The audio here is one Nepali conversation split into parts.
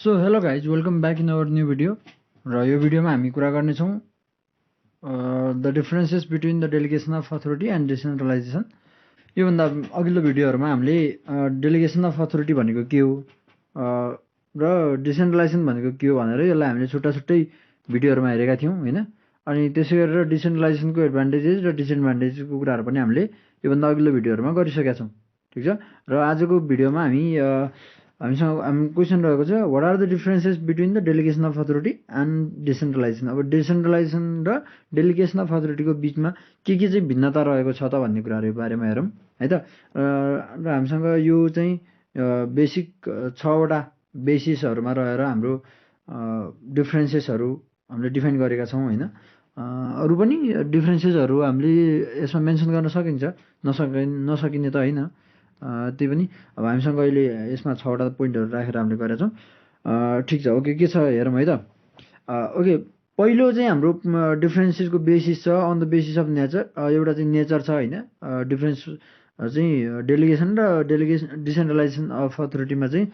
So hello guys, welcome back in our new video. र यो भिडियोमा हामी कुरा गर्ने छौं the differences between the delegation of authority and decentralization. यो भन्दा अघिल्लो भिडियोहरुमा हामीले delegation of authority भनेको के हो र decentralization भनेको के हो भनेर यसलाई हामीले छुट्टा-छुट्टै भिडियोहरुमा हेरेका थियौं हैन. अनि त्यसै गरेर decentralization को एडभान्टेजेस र डिसएडभान्टेजेस को कुराहरु पनि हामीले यो भन्दा अघिल्लो भिडियोहरुमा गरिसकेका छौं. ठीक छ. र आजको भिडियोमा हामीसँग क्वेशन रहेको छ, what are the differences between the delegation of authority and decentralization. अब डिसेन्ट्रलाइजेसन र डेलिगेसन अफ अथोरिटी को बीचमा के चाहिँ भिन्नता रहेको छ त भन्ने कुराहरु बारेमा हेरौं है त. र हामीसँग यो चाहिँ बेसिक 6 वटा बेसिसहरुमा रहेर हाम्रो डिफरेन्सेसहरु हामीले डिफाइन गरेका छौं हैन. अरु पनि डिफरेन्सेसहरु हामीले यसमा मेन्सन गर्न सकिन्छ, नसकिने त हैन. त्यही पनि अब हामीसँग अहिले यसमा 6 वटा पोइन्टहरु राखेर हामीले गरेका छौं. ठीक छ. ओके, के छ हेरौं है त. ओके, पहिलो चाहिँ हाम्रो डिफरेन्सेसको बेसिस छ on the basis of nature. एउटा चाहिँ नेचर छ हैन. डिफरेन्स चाहिँ डेलिगेसन र डिसेन्ट्रलाइजेसन अफ अथोरिटीमा चाहिँ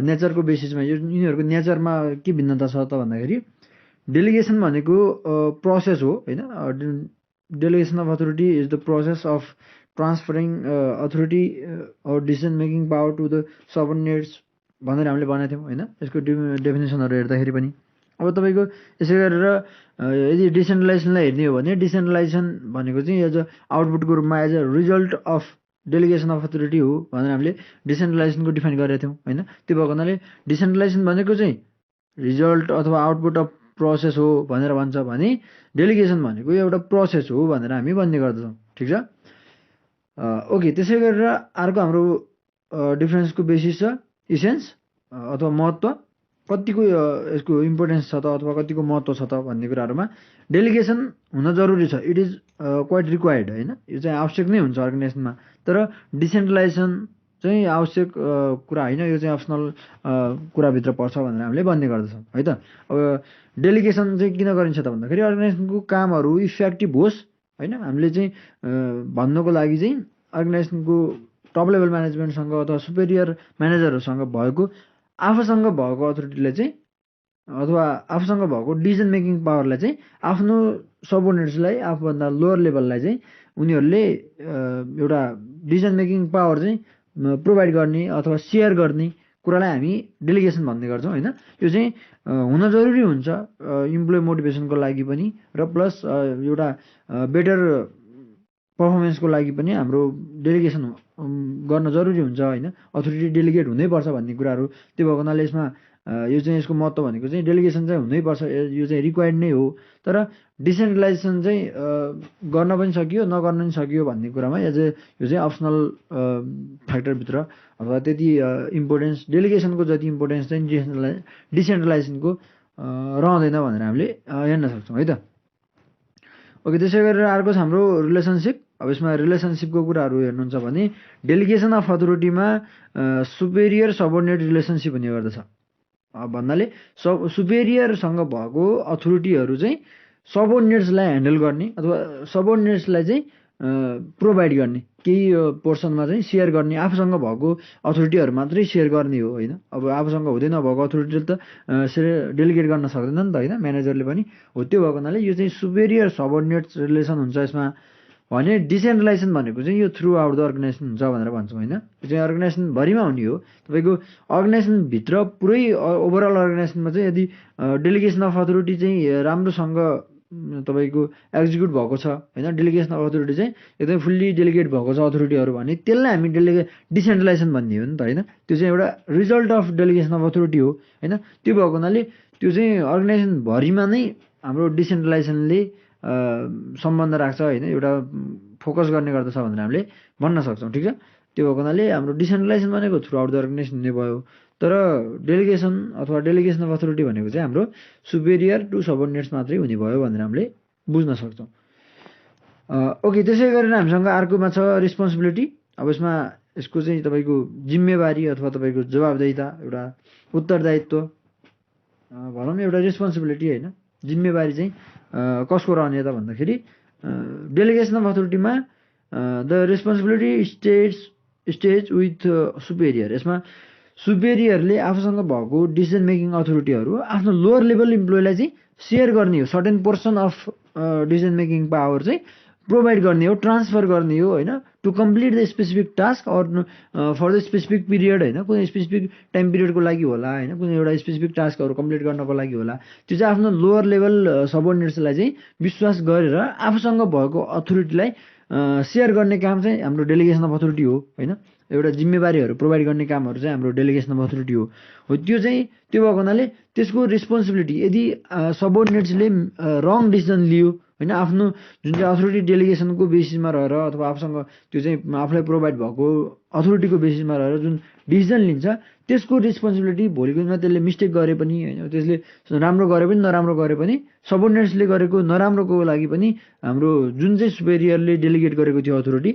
नेचरको बेसिसमा यिनीहरुको नेचरमा के भिन्नता छ त भन्दाखेरि डेलिगेसन भनेको प्रोसेस हो हैन. Delegation of authority is the process of transferring authority or decision making power to the subordinates भनेर हामीले भनेका थियौं हैन. यसको डेफिनेसनहरु हेर्दाखेरि पनि अब तपाईको यसै गरेर यदि डिसेन्ट्रलाइजेसनलाई हेर्ने हो भने डिसेन्ट्रलाइजेसन भनेको चाहिँ एज अ आउटपुटको रूपमा as a result of delegation of authority हो भनेर हामीले डिसेन्ट्रलाइजेसनको डिफाइन गरेका थियौं हैन. त्यो भएको हुनाले डिसेन्ट्रलाइजेसन भनेको चाहिँ रिजल्ट अथवा आउटपुट अफ प्रोसेस हो भनेर भन्छ भने डेलिगेसन भनेको एउटा प्रोसेस हो भनेर हामी भन्ने गर्दछौं. ठीक छ. ओके, त्यसै गरेर अर्को हाम्रो डिफरेन्सको बेसिस छ इसेन्स अथवा महत्त्व. कतिको यसको इम्पोर्टेन्स छ त अथवा कतिको महत्त्व छ त भन्ने कुराहरुमा डेलिगेसन हुन जरुरी छ. इट इज क्वाइट रिक्वायर्ड हैन. यो चाहिँ आवश्यक नै हुन्छ अर्गनाइजेसनमा. तर डिसेन्ट्रलाइजेसन चाहिँ आवश्यक कुरा हैन, यो चाहिँ अप्सनल कुरा भित्र पर्छ भनेर हामीले भन्ने गर्दछौं है त. अब डेलिगेसन चाहिँ किन गरिन्छ त भन्दाखेरि अर्गनाइजेसनको कामहरु इफेक्टिभ होस् हैन. हामीले चाहिँ भन्नको लागि चाहिँ अर्गनाइजेसनको टप लेभल म्यानेजमेन्टसँग अथवा सुपेरियर म्यानेजरहरुसँग भएको आफूसँग भएको अथोरिटीले चाहिँ अथवा आफूसँग भएको डिसिजन मेकिङ पावरलाई चाहिँ आफ्नो सबअर्डिनेट्सलाई आफूभन्दा लोअर लेभललाई चाहिँ उनीहरुले एउटा डिसिजन मेकिङ पावर चाहिँ प्रोभाइड गर्ने अथवा शेयर गर्ने कुरालाई हामी डेलिगेसन भन्ने गर्छौं हैन. यो चाहिँ हुन जरुरी हुन्छ इम्प्लोइ मोटिभेसनको लागि पनि र प्लस एउटा बेटर परफर्मेन्सको लागि पनि हाम्रो डेलिगेसन गर्न जरुरी हुन्छ हैन. अथोरिटी डेलिगेट हुनै पर्छ भन्ने कुराहरु त्यो भएको हुनाले यसमा यो चाहिँ यसको महत्त्व भनेको चाहिँ डेलिगेसन चाहिँ हुनै पर्छ, यो चाहिँ रिक्वायर्ड नै हो. तर डिसेन्ट्रलाइजेसन चाहिँ गर्न पनि सकियो नगर्न पनि सकियो भन्ने कुरामा यो चाहिँ अप्सनल फ्याक्टर भित्र अथवा त्यति इम्पोर्टेन्स डेलिगेसनको जति इम्पोर्टेन्स चाहिँ डिसेन्ट्रलाइजेसनको रहँदैन भनेर हामीले हेर्न सक्छौं है त. ओके, त्यसै गरेर अर्को छ हाम्रो रिलेसनशिप. अब यसमा रिलेसनशिपको कुराहरु हेर्नुहुन्छ भने डेलिगेसन अफ अथोरिटीमा सुपेरियर सबअर्डिनेट रिलेसनशिप हुने गर्दछ. भन्नाले सुपेरियरसँग भएको अथोरिटीहरु चाहिँ सबअर्डिनेट्सलाई ह्यान्डल गर्ने अथवा सबअर्डिनेट्सलाई चाहिँ प्रोभाइड गर्ने, केही पोर्सनमा चाहिँ शेयर गर्ने, आफूसँग भएको अथोरिटीहरु मात्रै शेयर गर्ने हो हैन. अब आफूसँग हुँदै नभएको अथोरिटीले त डेलिगेट गर्न सक्दैन नि त हैन, म्यानेजरले पनि हो. त्यो भएको हुनाले यो चाहिँ सुपेरियर सबअर्डिनेट्स रिलेसन हुन्छ यसमा. भने डिसेन्ट्रलाइजेसन भनेको चाहिँ यो थ्रु आउट द अर्गनाइजेसन हुन्छ भनेर भन्छौं हैन. यो चाहिँ अर्गनाइजेसन भरिमा हुने हो. तपाईको अर्गनाइजेसन भित्र पुरै ओभरअल अर्गनाइजेसनमा चाहिँ यदि डेलिगेसन अफ अथोरिटी चाहिँ राम्रोसँग तपाईको एक्जिक्युट भएको छ हैन, डेलिगेसन अफ अथोरिटी चाहिँ एकदमै फुल्ली डेलिगेट भएको छ अथोरिटीहरु भने त्यसलाई हामी डिसेन्ट्रलाइजेसन भन्ने हो नि त हैन. त्यो चाहिँ एउटा result of delegation of authority हो हैन. त्यो भएको हुनाले त्यो चाहिँ अर्गनाइजेसन भरिमा नै हाम्रो डिसेन्ट्रलाइजेसनले सम्बन्ध राख्छ हैन, एउटा फोकस गर्ने गर्दछ भनेर हामीले भन्न सक्छौं. ठीक छ. त्यो भएको हुनाले हाम्रो डिसेन्ट्रलाइजेसन भनेको थ्रु आउट द अर्गनाइजेसन नै भयो. तर डेलिगेसन अथवा डेलिगेसन अफ अथोरिटी भनेको चाहिँ हाम्रो सुपेरियर टु सबअर्डिनेट्स मात्रै हुने भयो भनेर हामीले बुझ्न सक्छौं. ओके, त्यसै गरेर हामीसँग अर्कोमा छ रेस्पोन्सिबिलिटी. अब यसमा यसको चाहिँ तपाईको जिम्मेवारी अथवा तपाईको जवाबदेहिता, एउटा उत्तरदायित्व भनौं, एउटा रेस्पोन्सिबिलिटी हैन. जिम्मेवारी चाहिँ कसको रहने त भन्दाखेरि डेलिगेसन अफ अथोरिटीमा the responsibility stays with superior. यसमा सुपेरियरले आफूसँग भएको डिसिजन मेकिङ अथोरिटीहरू आफ्नो लोअर लेभल इम्प्लोइलाई चाहिँ सेयर गर्ने हो, certain portion of decision making power चाहिँ प्रोभाइड गर्ने हो, ट्रान्सफर गर्ने हो होइन, to complete the specific task or for the specific period होइन, कुनै स्पेसिफिक टाइम पिरियडको लागि होला होइन, कुनै एउटा स्पेसिफिक टास्कहरू कम्प्लिट गर्नको लागि होला। त्यो चाहिँ आफ्नो लोअर लेभल सबअर्डिनेट्सलाई चाहिँ विश्वास गरेर आफूसँग भएको अथोरिटीलाई सेयर गर्ने काम चाहिँ हाम्रो डेलिगेसन अफ अथोरिटी हो होइन। एउटा जिम्मेवारीहरू प्रोभाइड गर्ने कामहरू चाहिँ हाम्रो डेलिगेसन अफ अथोरिटी हो। त्यो चाहिँ त्यो भएको हुनाले त्यसको रेस्पोन्सिबिलिटी यदि सबअर्डिनेट्सले रङ डिसिजन लियो होइन, आफ्नो जुन चाहिँ अथोरिटी डेलिगेसनको बेसिसमा रहेर अथवा आफूसँग त्यो चाहिँ आफूलाई प्रोभाइड भएको अथोरिटीको बेसिसमा रहेर जुन डिसिजन लिन्छ त्यसको रेस्पोन्सिबिलिटी भोलिको दिनमा त्यसले मिस्टेक गरे पनि होइन, त्यसले राम्रो गरे पनि नराम्रो गरे पनि सबअर्डिनेट्सले गरेको नराम्रोको लागि पनि हाम्रो जुन चाहिँ सुपेरियरले डेलिगेट गरेको थियो अथोरिटी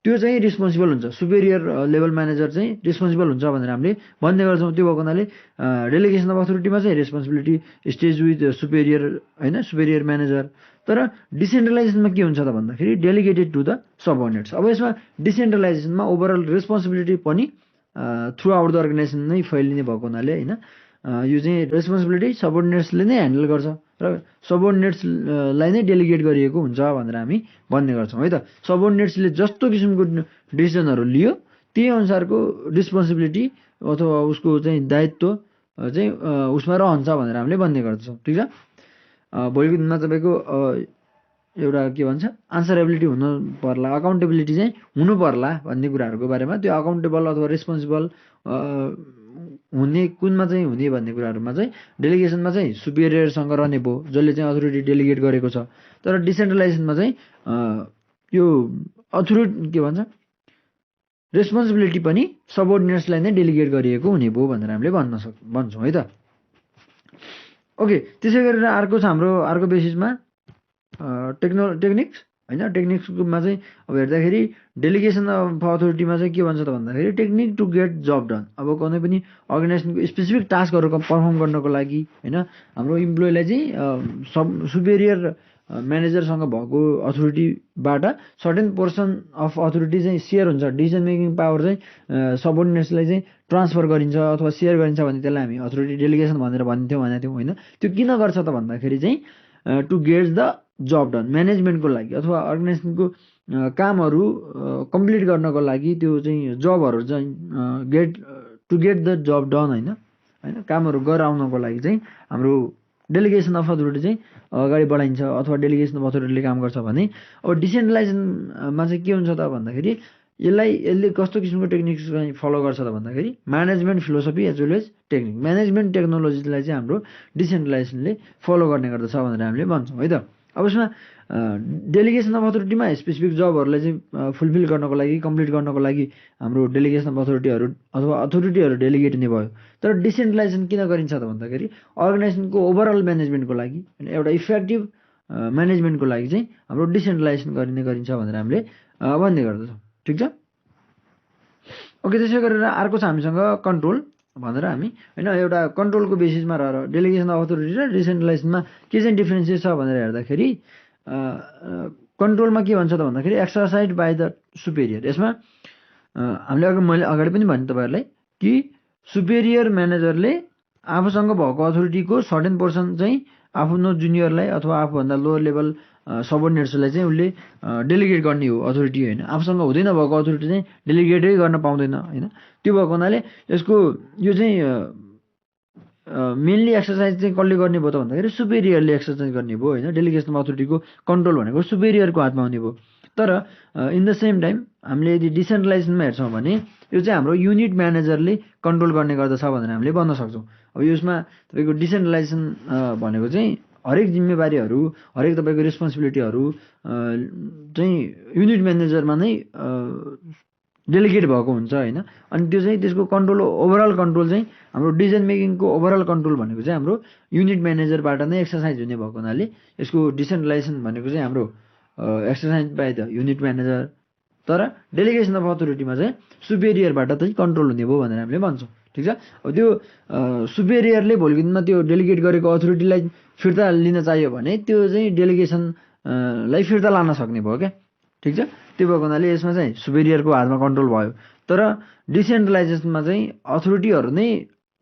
त्यो चाहिँ रेस्पोन्सिबल हुन्छ, सुपेरियर लेभल म्यानेजर चाहिँ रेस्पोन्सिबल हुन्छ भनेर हामीले भन्ने गर्छौँ। त्यो भएको हुनाले डेलिगेसन अफ अथोरिटीमा चाहिँ रेस्पोन्सिबिलिटी स्टेज विथ सुपेरियर होइन, सुपेरियर म्यानेजर। तर डिसेन्ट्रलाइजेसनमा के हुन्छ त भन्दाखेरि डेलिगेटेड टु द सबअर्डिनेट्स। अब यसमा डिसेन्ट्रलाइजेसनमा ओभरअल रेस्पोन्सिबिलिटी पनि थ्रु आउट द अर्गनाइजेसन नै फैलिने भएको हुनाले होइन, यो चाहिँ रेस्पोन्सिबिलिटी सबअर्डिनेट्सले नै ह्यान्डल गर्छ र सबअर्डिनेट्सलाई नै डेलिगेट गरिएको हुन्छ भनेर हामी भन्ने गर्छौँ है त। सबअर्डिनेट्सले जस्तो किसिमको डिसिजनहरू लियो त्यही अनुसारको रेस्पोन्सिबिलिटी अथवा उसको चाहिँ दायित्व चाहिँ उसमा रहन्छ भनेर हामीले भन्ने गर्छौँ। ठिक छ। भोलिको दिनमा तपाईँको एउटा के भन्छ आन्सरेबिलिटी हुनु पर्ला, अकाउन्टेबिलिटी चाहिँ हुनु पर्ला भन्ने कुराहरूको बारेमा, त्यो अकाउन्टेबल अथवा रेस्पोन्सिबल हुने कुनमा चाहिँ हुने भन्ने कुराहरूमा चाहिँ डेलिगेसनमा चाहिँ सुपेरियरसँग रहने भयो जसले चाहिँ अथोरिटी डेलिगेट गरेको छ। तर डिसेन्ट्रलाइजेसनमा चाहिँ यो अथोरिटी के भन्छ रेस्पोन्सिबिलिटी पनि सबअर्डिनेट्सलाई नै डेलिगेट गरिएको हुने भयो भनेर हामीले भन्छौँ है त। ओके, त्यसै गरेर अर्को छ हाम्रो अर्को बेसिसमा टेक्निक्स होइन। टेक्निक्समा चाहिँ अब हेर्दाखेरि डेलिगेसन अफ अथोरिटीमा चाहिँ के भन्छ त भन्दाखेरि technique to get job done. अब कुनै पनि अर्गनाइजेसनको स्पेसिफिक टास्कहरू पर्फर्म गर्नको लागि होइन हाम्रो इम्प्लोइलाई चाहिँ सुपेरियर म्यानेजरसँग भएको अथोरिटीबाट सर्टेन पोर्सन अफ अथोरिटी चाहिँ सेयर हुन्छ, डिसिजन मेकिङ पावर चाहिँ सबअर्डिनेट्सलाई चाहिँ ट्रान्सफर गरिन्छ अथवा सेयर गरिन्छ भने त्यसलाई हामी अथोरिटी डेलिगेसन भनेर भनेको थियौँ होइन। त्यो किन गर्छ त भन्दाखेरि चाहिँ to get the job done, म्यानेजमेन्टको लागि अथवा अर्गनाइजेसनको कामहरू कम्प्लिट गर्नको लागि, त्यो चाहिँ जबहरू चाहिँ to get the job done होइन, कामहरू गराउनको लागि चाहिँ हाम्रो डेलिगेसन अफ अथोरिटी चाहिँ अगाडि बढाइन्छ अथवा डेलिगेसन अफ अथोरिटीले काम गर्छ भने। अब डिसेन्ट्रलाइजेसनमा चाहिँ के हुन्छ त भन्दाखेरि यसले कस्तो किसिमको टेक्निक्स चाहिँ फलो गर्छ त भन्दाखेरि management philosophy as well as technique, management टेक्नोलोजीलाई चाहिँ हाम्रो डिसेन्ट्रलाइजेसनले फलो गर्ने गर्दछ भनेर हामीले भन्छौँ है त। अब यसमा डेलिगेसन अफ अथोरिटीमा स्पेसिफिक जबहरूलाई चाहिँ फुलफिल गर्नको लागि कम्प्लिट गर्नको लागि हाम्रो डेलिगेसन अफ अथोरिटीहरू अथवा अथोरिटीहरू डेलिगेट हुने भयो। तर डिसेन्ट्रलाइजेसन किन गरिन्छ त भन्दाखेरि अर्गनाइजेसनको ओभरअल म्यानेजमेन्टको लागि एउटा इफेक्टिभ म्यानेजमेन्टको लागि चाहिँ हाम्रो डिसेन्ट्रलाइजेसन गरिन्छ भनेर हामीले भन्ने गर्दछौँ। ठिक छ। ओके, त्यसै गरेर अर्को छ हामीसँग कन्ट्रोल भनेर हामी होइन एउटा कन्ट्रोलको बेसिसमा रहेर डेलिगेसन अफ अथोरिटी र डिसेन्ट्रलाइजेसनमा के चाहिँ डिफ्रेन्सेस छ भनेर हेर्दाखेरि कन्ट्रोलमा के भन्छ त भन्दाखेरि एक्सर्साइज बाई द सुपेरियर। यसमा मैले अगाडि पनि भने तपाईँहरूलाई कि सुपेरियर म्यानेजरले आफूसँग भएको अथोरिटीको सर्टेन पोर्सन चाहिँ आफ्नो जुनियरलाई अथवा आफूभन्दा लोवर लेभल सबअर्डिनेट्सलाई चाहिँ उसले डेलिगेट गर्ने हो अथोरिटी होइन। आफूसँग हुँदैन भएको अथोरिटी चाहिँ डेलिगेटै गर्न पाउँदैन होइन। त्यो भएको हुनाले यसको यो चाहिँ मेनली एक्सर्साइज चाहिँ कसले गर्ने भयो त भन्दाखेरि सुपेरियरले एक्सर्साइज गर्ने भयो होइन। डेलिगेसन अफ अथोरिटीको कन्ट्रोल भनेको सुपेरियरको हातमा हुने भयो। तर इन द सेम टाइम हामीले यदि डिसेन्ट्रलाइजेसनमा हेर्छौँ भने यो चाहिँ हाम्रो युनिट म्यानेजरले कन्ट्रोल गर्ने गर्दछ भनेर हामीले भन्न सक्छौँ। अब यसमा तपाईँको डिसेन्ट्रलाइजेसन भनेको चाहिँ हरेक जिम्मेवारीहरू हरेक तपाईँको रेस्पोन्सिबिलिटीहरू चाहिँ युनिट म्यानेजरमा नै डेलिगेट भएको हुन्छ होइन। अनि त्यो चाहिँ त्यसको कन्ट्रोल ओभरअल कन्ट्रोल चाहिँ हाम्रो डिसिजन मेकिङको ओभरअल कन्ट्रोल भनेको चाहिँ हाम्रो युनिट म्यानेजरबाट नै एक्सर्साइज हुने भएको हुनाले यसको डिसेन्ट्रलाइजेसन भनेको चाहिँ हाम्रो exercise by the unit manager. तर डेलिगेसन अफ अथोरिटीमा चाहिँ सुपेरियरबाट चाहिँ कन्ट्रोल हुने भयो भनेर हामीले भन्छौँ। ठिक छ। अब त्यो सुपेरियरले भोलिको दिनमा त्यो डेलिगेट गरेको अथोरिटीलाई फिर्ता लिन चाहियो भने त्यो चाहिँ डेलिगेसनलाई फिर्ता लान सक्ने भयो क्या। ठिक छ। त्यो भएको हुनाले यसमा चाहिँ सुपेरियरको हातमा कन्ट्रोल भयो। तर डिसेन्ट्रलाइजेसनमा चाहिँ अथोरिटीहरू नै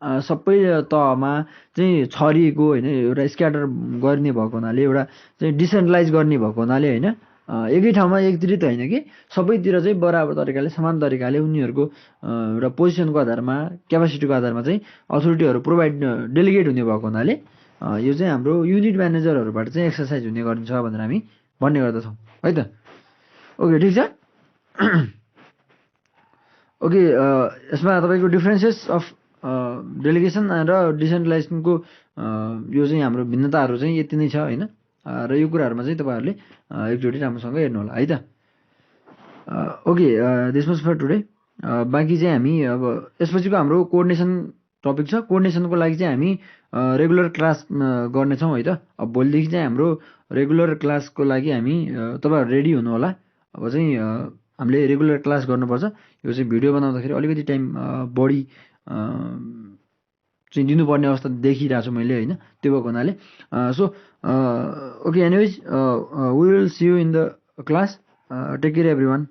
सबै तहमा चाहिँ छरिएको होइन, एउटा स्क्याटर गर्ने भएको हुनाले, एउटा चाहिँ डिसेन्ट्रलाइज गर्ने भएको हुनाले होइन, एकै ठाउँमा एकत्रित होइन कि सबैतिर चाहिँ बराबर तरिकाले समान तरिकाले उनीहरूको एउटा पोजिसनको आधारमा क्यापासिटीको आधारमा चाहिँ अथोरिटीहरू डेलिगेट हुने भएको हुनाले यो चाहिँ हाम्रो युनिट म्यानेजरहरूबाट चाहिँ एक्सर्साइज हुने गरिन्छ भनेर हामी भन्ने गर्दछौँ है त। ओके, ठिक छ। ओके, यसमा तपाईँको डिफ्रेन्सेस अफ डेलिगेसन र डिसेन्ट्रलाइजेसनको यो चाहिँ हाम्रो भिन्नताहरू चाहिँ यति नै छ होइन। र यो कुराहरूमा चाहिँ तपाईँहरूले एकचोटि राम्रोसँग हेर्नु होला है त। Okay, this much for today. बाँकी चाहिँ हामी अब यसपछिको हाम्रो कोअर्डिनेसन टपिक छ। कोअर्डिनेसनको लागि चाहिँ हामी रेगुलर क्लास गर्नेछौँ है त। अब भोलिदेखि चाहिँ हाम्रो रेगुलर क्लासको लागि हामी तपाईँहरू रेडी हुनु होला। अब चाहिँ हामीले रेगुलर क्लास गर्नुपर्छ। यो चाहिँ भिडियो बनाउँदाखेरि अलिकति टाइम बढी चाहिँ दिनुपर्ने अवस्था देखिरहेको छु मैले होइन, त्यो भएको हुनाले so okay, anyways we will see you in the class. Take care everyone.